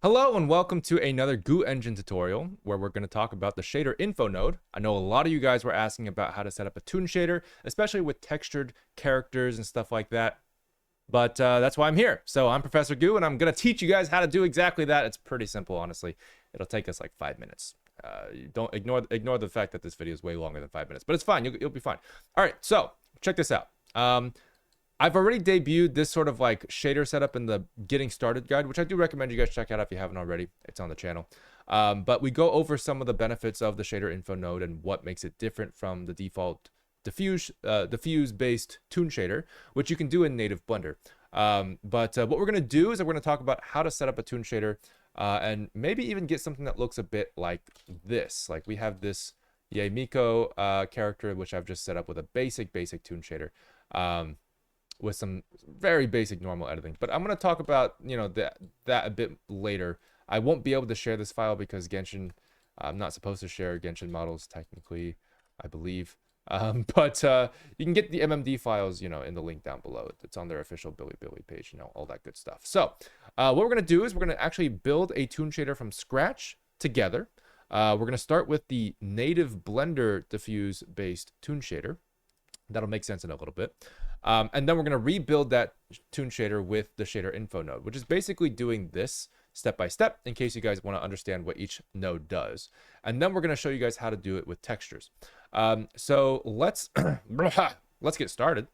Hello and welcome to another Goo Engine tutorial where we're going to talk about the shader info node. I know a lot of you guys were asking about how to set up a Toon shader, especially with textured characters and stuff like that. But that's why I'm here. So I'm Professor Goo and I'm going to teach you guys how to do exactly that. It's pretty simple, honestly. It'll take us like 5 minutes. Don't ignore the fact that this video is way longer than 5 minutes, but it's fine. You'll be fine. All right, so check this out. I've already debuted this sort of like shader setup in the getting started guide, which I do recommend you guys check out if you haven't already. It's on the channel. But we go over some of the benefits of the shader info node and what makes it different from the default diffuse-based Toon shader, which you can do in native Blender. But what we're going to do is we're going to talk about how to set up a Toon shader and maybe even get something that looks a bit like this. Like we have this Miko character, which I've just set up with a basic Toon shader. With some very basic normal editing, but I'm going to talk about that a bit later. I won't be able to share this file because Genshin, I'm not supposed to share Genshin models technically, I believe. But you can get the MMD files, in the link down below. It's on their official Bilibili page, all that good stuff. So what we're going to do is we're going to actually build a Toon shader from scratch together. We're going to start with the native Blender diffuse based Toon shader. That'll make sense in a little bit. And then we're going to rebuild that Toon shader with the shader info node, which is basically doing this step by step in case you guys want to understand what each node does. And then we're going to show you guys how to do it with textures. So let's get started.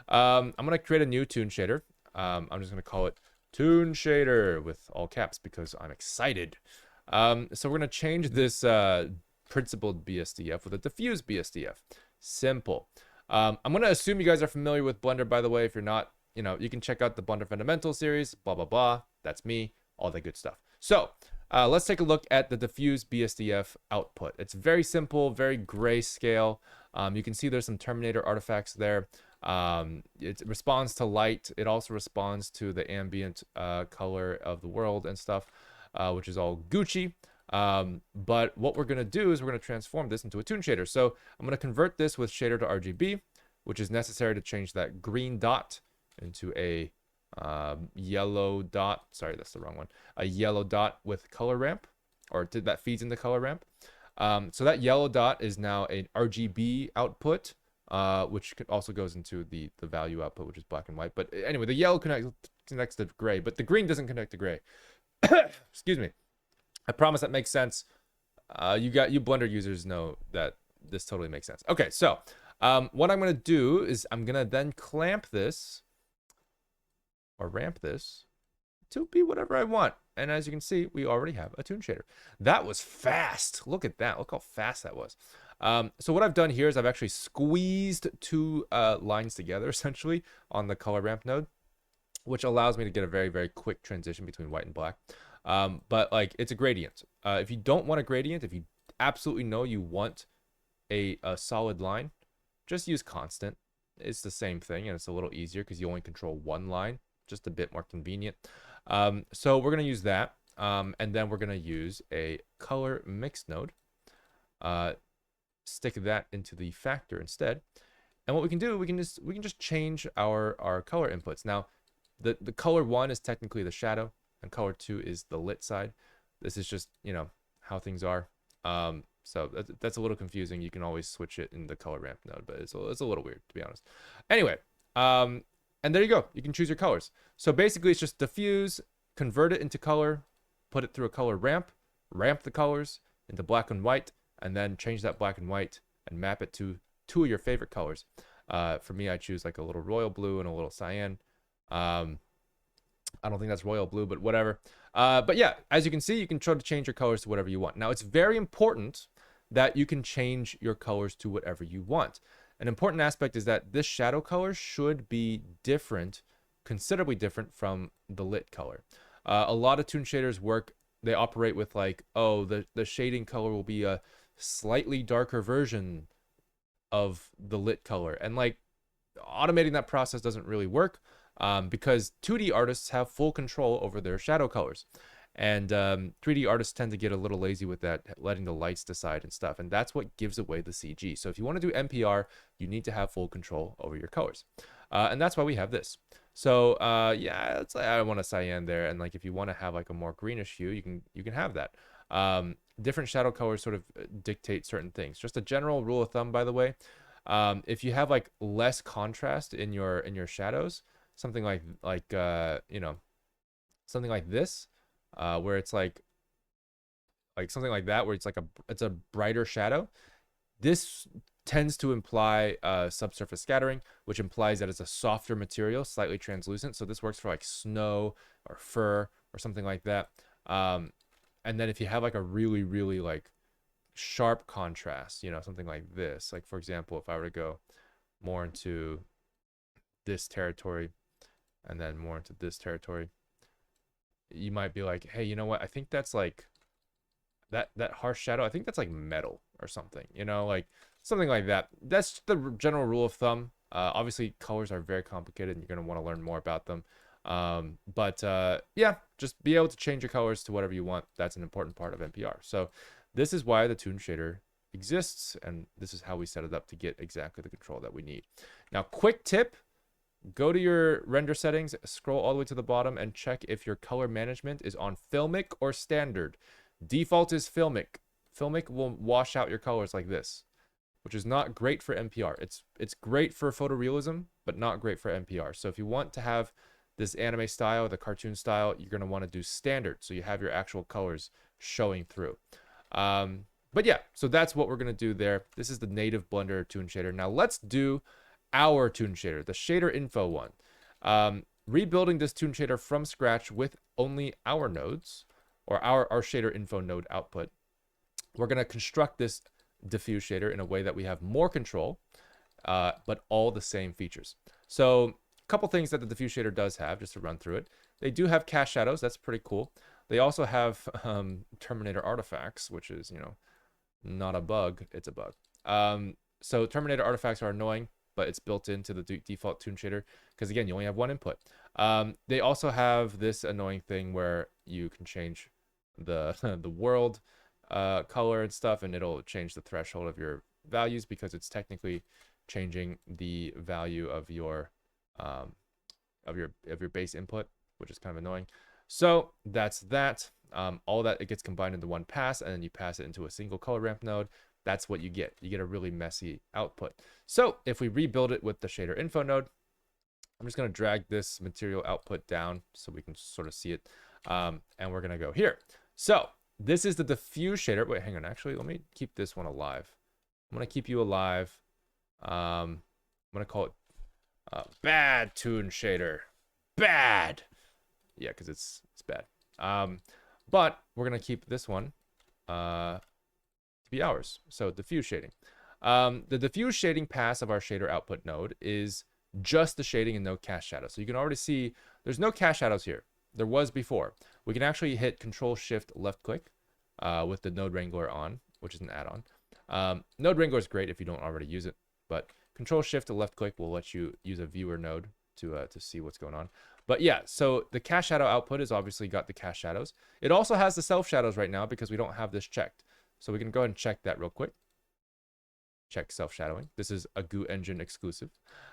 I'm going to create a new Toon shader. I'm just going to call it Toon shader with all caps because I'm excited. So we're going to change this principled BSDF with a diffuse BSDF. Simple. I'm going to assume you guys are familiar with Blender, by the way. If you're not, you can check out the Blender Fundamentals series, blah, blah, blah. That's me, all that good stuff. So let's take a look at the diffuse BSDF output. It's very simple, very grayscale. You can see there's some Terminator artifacts there. It responds to light. It also responds to the ambient color of the world and stuff, which is all Gucci. But what we're going to do is we're going to transform this into a Toon shader. So I'm going to convert this with shader to RGB, which is necessary to change that green dot into a yellow dot. Sorry, that's the wrong one. A yellow dot with color ramp, or that feeds into color ramp. So that yellow dot is now an RGB output, which also goes into the value output, which is black and white. But anyway, the yellow connects to gray, but the green doesn't connect to gray. Excuse me. I promise that makes sense. You Blender users know that this totally makes sense. Okay, so what I'm going to do is I'm going to then clamp this or ramp this to be whatever I want. And as you can see, we already have a Toon shader. That was fast. Look at that. Look how fast that was. So what I've done here is I've actually squeezed two lines together, essentially, on the color ramp node, which allows me to get a very, very quick transition between white and black. But like it's a gradient. If you don't want a gradient, if you absolutely know you want a solid line, just use constant. It's the same thing and it's a little easier because you only control one line, just a bit more convenient. So we're going to use that. And then we're going to use a color mix node, stick that into the factor instead. And what we can do, we can just change our color inputs. Now the color 1 is technically the shadow, and color 2 is the lit side. This is just, how things are. So that's a little confusing. You can always switch it in the color ramp node, but it's a little weird, to be honest. Anyway, and there you go. You can choose your colors. So basically, it's just diffuse, convert it into color, put it through a color ramp the colors into black and white, and then change that black and white and map it to two of your favorite colors. For me, I choose like a little royal blue and a little cyan. I don't think that's royal blue, but whatever. But yeah, as you can see, you can try to change your colors to whatever you want. Now, it's very important that you can change your colors to whatever you want. An important aspect is that this shadow color should be different, considerably different from the lit color. A lot of Toon shaders they operate with like, oh, the shading color will be a slightly darker version of the lit color. And like automating that process doesn't really work. Because 2D artists have full control over their shadow colors. And 3D artists tend to get a little lazy with that, letting the lights decide and stuff. And that's what gives away the CG. So if you want to do NPR, you need to have full control over your colors. And that's why we have this. So yeah, let's say I want a cyan there, and like if you want to have like a more greenish hue, you can have that. Different shadow colors sort of dictate certain things. Just a general rule of thumb, by the way, if you have like less contrast in your shadows, something like you know, something like this, where it's like something like that, where it's a brighter shadow. This tends to imply subsurface scattering, which implies that it's a softer material, slightly translucent. So this works for like snow or fur or something like that. And then if you have like a really, really like sharp contrast, you know, something like this, like for example, if I were to go more into this territory and then more into this territory, you might be like, hey, you know what? I think that's like that harsh shadow. I think that's like metal or something, you know, like something like that. That's the general rule of thumb. Obviously, colors are very complicated, and you're gonna want to learn more about them. But yeah, just be able to change your colors to whatever you want. That's an important part of NPR. So this is why the Toon shader exists, and this is how we set it up to get exactly the control that we need. Now, quick tip: go to your render settings, scroll all the way to the bottom, and check if your color management is on Filmic or Standard. Default is Filmic. Filmic will wash out your colors like this, which is not great for NPR. It's great for photorealism, but not great for NPR. So if you want to have this anime style, the cartoon style, you're going to want to do Standard, so you have your actual colors showing through. But yeah, so that's what we're going to do there. This is the native Blender Toon shader. Now let's do our Toon shader, the shader info one. Rebuilding this Toon shader from scratch with only our nodes, or our shader info node output. We're going to construct this diffuse shader in a way that we have more control, but all the same features. So a couple things that the diffuse shader does have, just to run through it. They do have cast shadows. That's pretty cool. They also have Terminator artifacts, which is, you know, not a bug. It's a bug. So Terminator artifacts are annoying, but it's built into the default Toon shader because, again, you only have one input. They also have this annoying thing where you can change the the world color and stuff, and it'll change the threshold of your values because it's technically changing the value of your base input, which is kind of annoying. So that's that. All that, it gets combined into one pass, and then you pass it into a single color ramp node. That's what you get. You get a really messy output. So if we rebuild it with the shader info node, I'm just going to drag this material output down so we can sort of see it. And we're going to go here. So this is the diffuse shader. Wait, hang on. Actually, let me keep this one alive. I'm going to keep you alive. I'm going to call it bad Toon shader. Bad. Yeah, because it's bad. But we're going to keep this one to be ours. So diffuse shading. The diffuse shading pass of our shader output node is just the shading and no cast shadow. So you can already see there's no cast shadows here. There was before. We can actually hit Control Shift left click with the Node Wrangler on, which is an add-on. Node Wrangler is great if you don't already use it, but Control Shift to left click will let you use a viewer node to see what's going on. But yeah, so the cast shadow output has obviously got the cast shadows. It also has the self shadows right now because we don't have this checked. So we can go ahead and check that real quick. Check self-shadowing. This is a Goo Engine exclusive.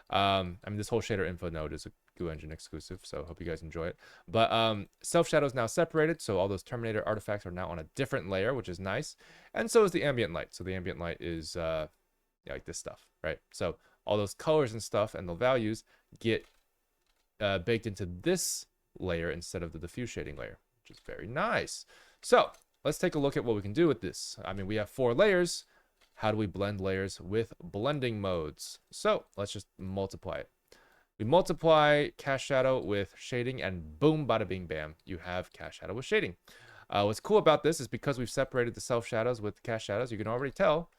I mean, this whole shader info node is a Goo Engine exclusive, so hope you guys enjoy it. But self-shadow is now separated, so all those Terminator artifacts are now on a different layer, which is nice. And so is the ambient light. So the ambient light is yeah, like this stuff, right? So all those colors and stuff and the values get baked into this layer instead of the diffuse shading layer, which is very nice. So let's take a look at what we can do with this. I mean, we have 4 layers. How do we blend layers with blending modes? So let's just multiply it. We multiply cast shadow with shading, and boom, bada bing bam, you have cast shadow with shading. What's cool about this is because we've separated the self shadows with cast shadows, you can already tell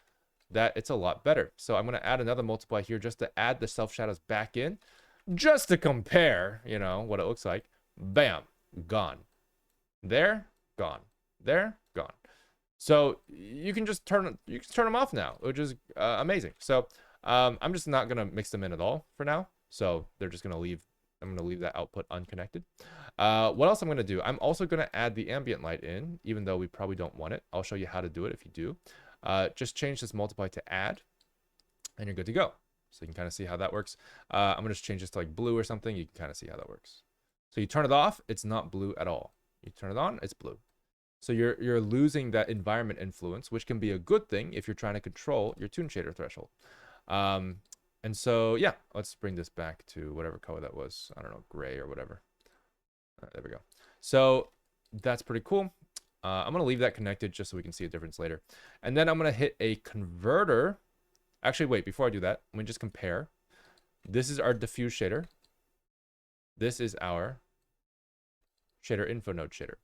that it's a lot better. So I'm going to add another multiply here just to add the self shadows back in, just to compare, you know, what it looks like. Bam, gone. There, gone. There, gone. So you can just turn them off now, which is amazing. So I'm just not gonna mix them in at all for now. So they're just gonna leave. I'm gonna leave that output unconnected. What else I'm gonna do? I'm also gonna add the ambient light in, even though we probably don't want it. I'll show you how to do it if you do. Just change this multiply to add, and you're good to go. So you can kind of see how that works. I'm going to just change this to like blue or something. You can kind of see how that works. So you turn it off, it's not blue at all. You turn it on, it's blue. So you're losing that environment influence, which can be a good thing if you're trying to control your Toon Shader threshold. And so, yeah, let's bring this back to whatever color that was. I don't know, gray or whatever. There we go. So that's pretty cool. I'm going to leave that connected just so we can see a difference later. And then I'm going to hit a converter. Actually, wait, before I do that, let me just compare. This is our diffuse shader. This is our shader info node shader.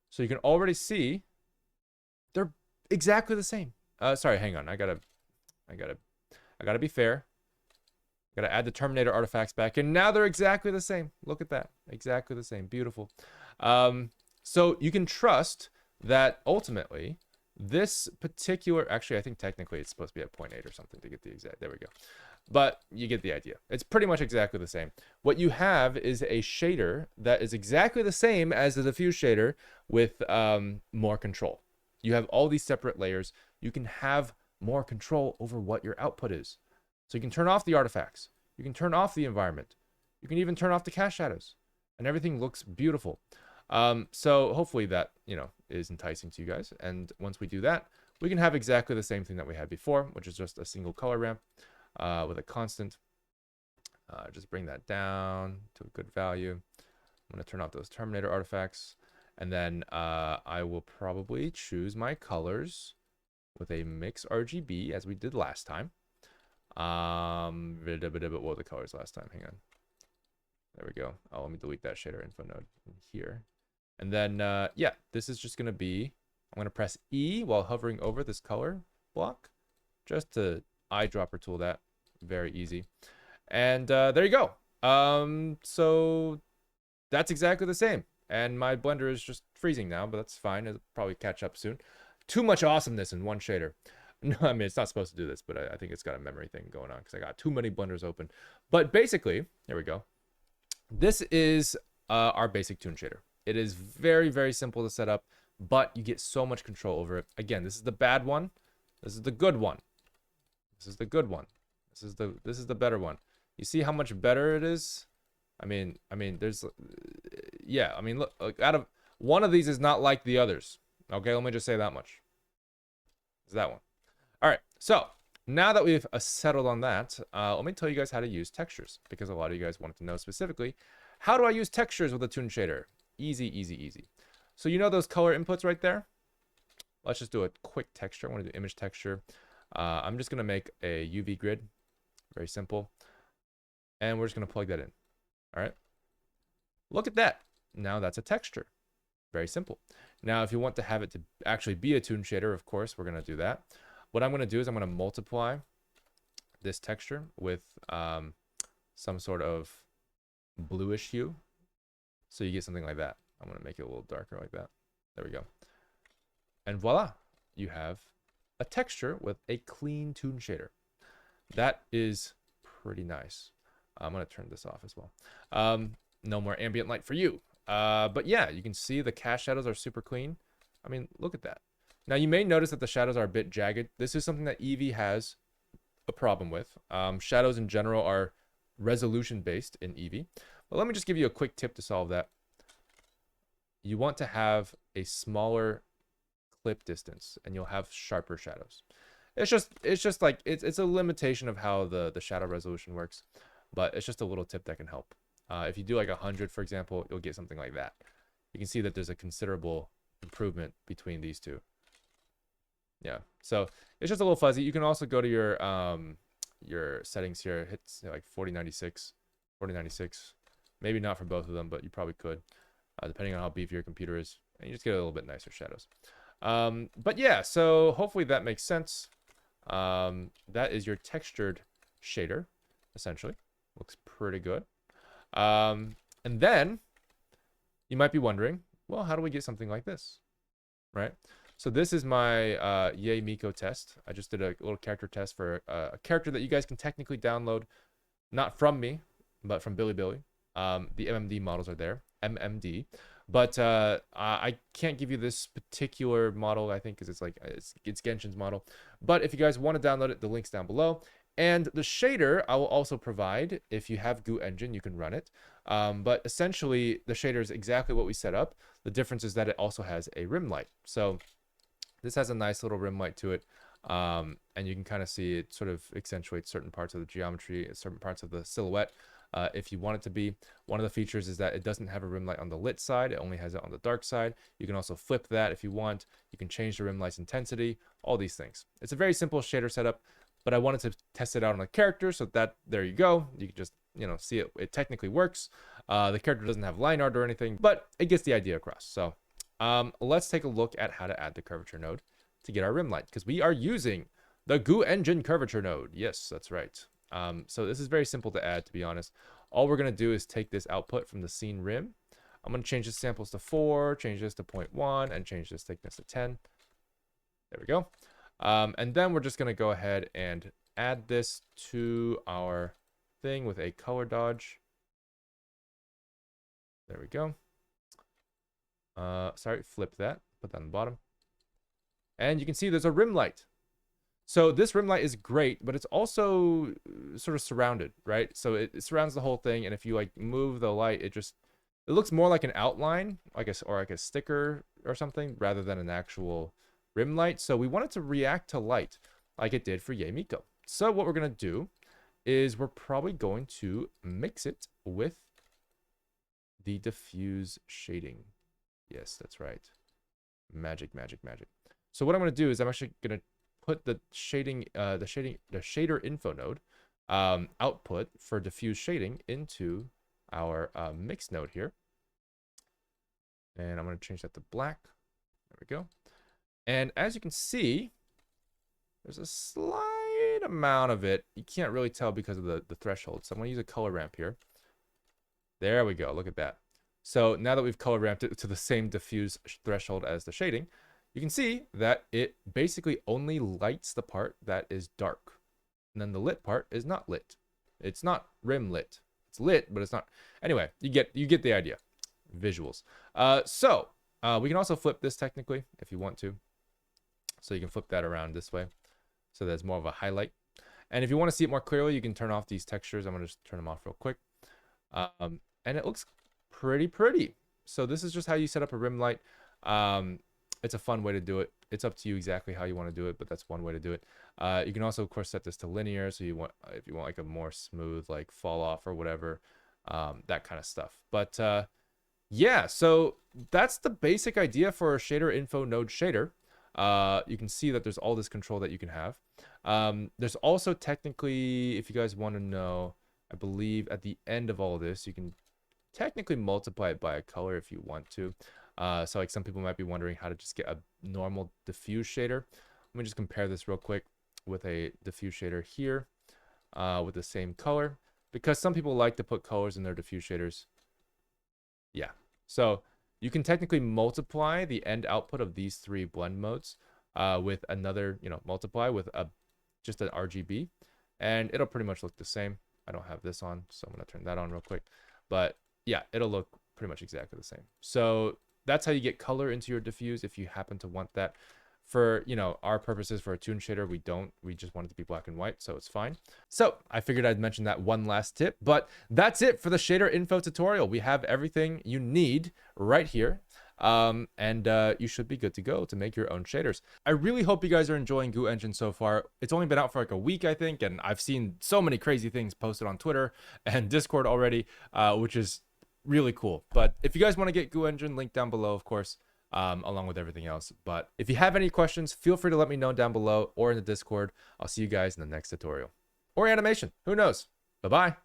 So you can already see they're exactly the same. Sorry, hang on. I gotta be fair. Gotta add the Terminator artifacts back, and now they're exactly the same. Look at that, exactly the same. Beautiful. So you can trust that ultimately this particular, actually, I think technically it's supposed to be at 0.8 or something to get the exact. There we go. But you get the idea. It's pretty much exactly the same. What you have is a shader that is exactly the same as the diffuse shader with more control. You have all these separate layers. You can have more control over what your output is. So you can turn off the artifacts. You can turn off the environment. You can even turn off the cast shadows. And everything looks beautiful. So hopefully that, is enticing to you guys. And once we do that, we can have exactly the same thing that we had before, which is just a single color ramp. With a constant. Just bring that down to a good value. I'm going to turn off those Terminator artifacts. And then I will probably choose my colors with a mix RGB as we did last time. What were the colors last time? Hang on. There we go. Oh, let me delete that shader info node in here. And then, yeah, this is just going to be, I'm going to press E while hovering over this color block just to eyedropper tool that. Very easy. And there you go. So that's exactly the same. And my blender is just freezing now, but that's fine. It'll probably catch up soon. Too much awesomeness in one shader. No, I mean, it's not supposed to do this, but I think it's got a memory thing going on because I got too many blenders open. But basically, there we go. This is our basic Toon Shader. It is very, very simple to set up, but you get so much control over it. Again, this is the bad one. This is the good one. This is the good one. This is the better one. You see how much better it is? I mean, there's, yeah. I mean, look, out of one of these is not like the others. Okay, let me just say that much. It's that one. All right. So now that we've settled on that, let me tell you guys how to use textures because a lot of you guys wanted to know specifically how do I use textures with a Toon Shader? Easy, easy, easy. So you know those color inputs right there? Let's just do a quick texture. I want to do image texture. I'm just gonna make a UV grid. Very simple. And we're just going to plug that in. All right. Look at that. Now that's a texture. Very simple. Now, if you want to have it to actually be a Toon Shader, of course, we're going to do that. What I'm going to do is I'm going to multiply this texture with some sort of bluish hue. So you get something like that. I'm going to make it a little darker like that. There we go. And voila, you have a texture with a clean Toon Shader. That is pretty nice. I'm going to turn this off as well. No more ambient light for you. But yeah, you can see the cast shadows are super clean. I mean, look at that. Now, you may notice that the shadows are a bit jagged. This is something that Eevee has a problem with. Shadows in general are resolution-based in Eevee. But let me just give you a quick tip to solve that. You want to have a smaller clip distance, and you'll have sharper shadows. It's just like it's a limitation of how the shadow resolution works, but it's just a little tip that can help. If you do like 100, for example, you'll get something like that. You can see that there's a considerable improvement between these two. Yeah, so it's just a little fuzzy. You can also go to your settings here, hit like 4096, maybe not for both of them, but you probably could, depending on how beefy your computer is, and you just get a little bit nicer shadows. But yeah, so hopefully that makes sense. That is your textured shader, essentially. Looks pretty good. And then you might be wondering, well, how do we get something like this, right? So this is my Yay Miko test. I just did a little character test for a character that you guys can technically download, not from me, but from Bilibili. The MMD models are there, MMD. But I can't give you this particular model, I think, because it's Genshin's model. But if you guys want to download it, the link's down below. And the shader I will also provide. If you have Goo Engine, you can run it. But essentially, the shader is exactly what we set up. The difference is that it also has a rim light. So this has a nice little rim light to it. And you can kind of see it sort of accentuates certain parts of the geometry, certain parts of the silhouette. If you want it to be. One of the features is that it doesn't have a rim light on the lit side. It only has it on the dark side. You can also flip that if you want. You can change the rim light's intensity, all these things. It's a very simple shader setup, but I wanted to test it out on a character, so that there you go. You can just, see it. It technically works. The character doesn't have line art or anything, but it gets the idea across. So let's take a look at how to add the curvature node to get our rim light, because we are using the Goo Engine curvature node. Yes, that's right. So this is very simple to add, to be honest. All we're going to do is take this output from the scene rim. I'm going to change the samples to 4, change this to 0.1, and change this thickness to 10. There we go. And then we're just going to go ahead and add this to our thing with a color dodge. There we go. Sorry, flip that. Put that on the bottom. And you can see there's a rim light. So this rim light is great, but it's also sort of surrounded, right? So it surrounds the whole thing, and if you like move the light, it looks more like an outline, or like a sticker or something, rather than an actual rim light. So we want it to react to light like it did for Yae Miko. So what we're gonna do is we're probably going to mix it with the diffuse shading. Yes, that's right. Magic, magic, magic. So what I'm gonna do is I'm actually gonna put the shading, the shader info node output for diffuse shading into our mix node here. And I'm going to change that to black. There we go. And as you can see, there's a slight amount of it. You can't really tell because of the threshold. So I'm going to use a color ramp here. There we go. Look at that. So now that we've color ramped it to the same diffuse threshold as the shading, you can see that it basically only lights the part that is dark. And then the lit part is not lit. It's not rim lit. It's lit, but it's not. Anyway, you get the idea. Visuals. So we can also flip this technically if you want to. So you can flip that around this way. So there's more of a highlight. And if you want to see it more clearly, you can turn off these textures. I'm going to just turn them off real quick. And it looks pretty. So this is just how you set up a rim light. It's a fun way to do it. It's up to you exactly how you want to do it, but that's one way to do it. You can also, of course, set this to linear. So if you want like a more smooth, like fall off or whatever, that kind of stuff. But yeah, so that's the basic idea for a shader info node shader. You can see that there's all this control that you can have. There's also technically, if you guys want to know, I believe at the end of all this, you can technically multiply it by a color if you want to. So like some people might be wondering how to just get a normal diffuse shader. Let me just compare this real quick with a diffuse shader here with the same color, because some people like to put colors in their diffuse shaders. Yeah, so you can technically multiply the end output of these 3 blend modes with another, multiply with just an RGB, and it'll pretty much look the same. I don't have this on, so I'm going to turn that on real quick. But yeah, it'll look pretty much exactly the same. So that's how you get color into your diffuse if you happen to want that. For, our purposes for a Toon shader, we just want it to be black and white, so it's fine. So I figured I'd mention that one last tip, but that's it for the shader info tutorial. We have everything you need right here. And you should be good to go to make your own shaders. I really hope you guys are enjoying Goo Engine so far. It's only been out for like a week, I think, and I've seen so many crazy things posted on Twitter and Discord already, which is really cool. But if you guys want to get Goo Engine, link down below, of course, along with everything else. But if you have any questions, feel free to let me know down below or in the Discord. I'll see you guys in the next tutorial. Or animation, who knows? Bye-bye.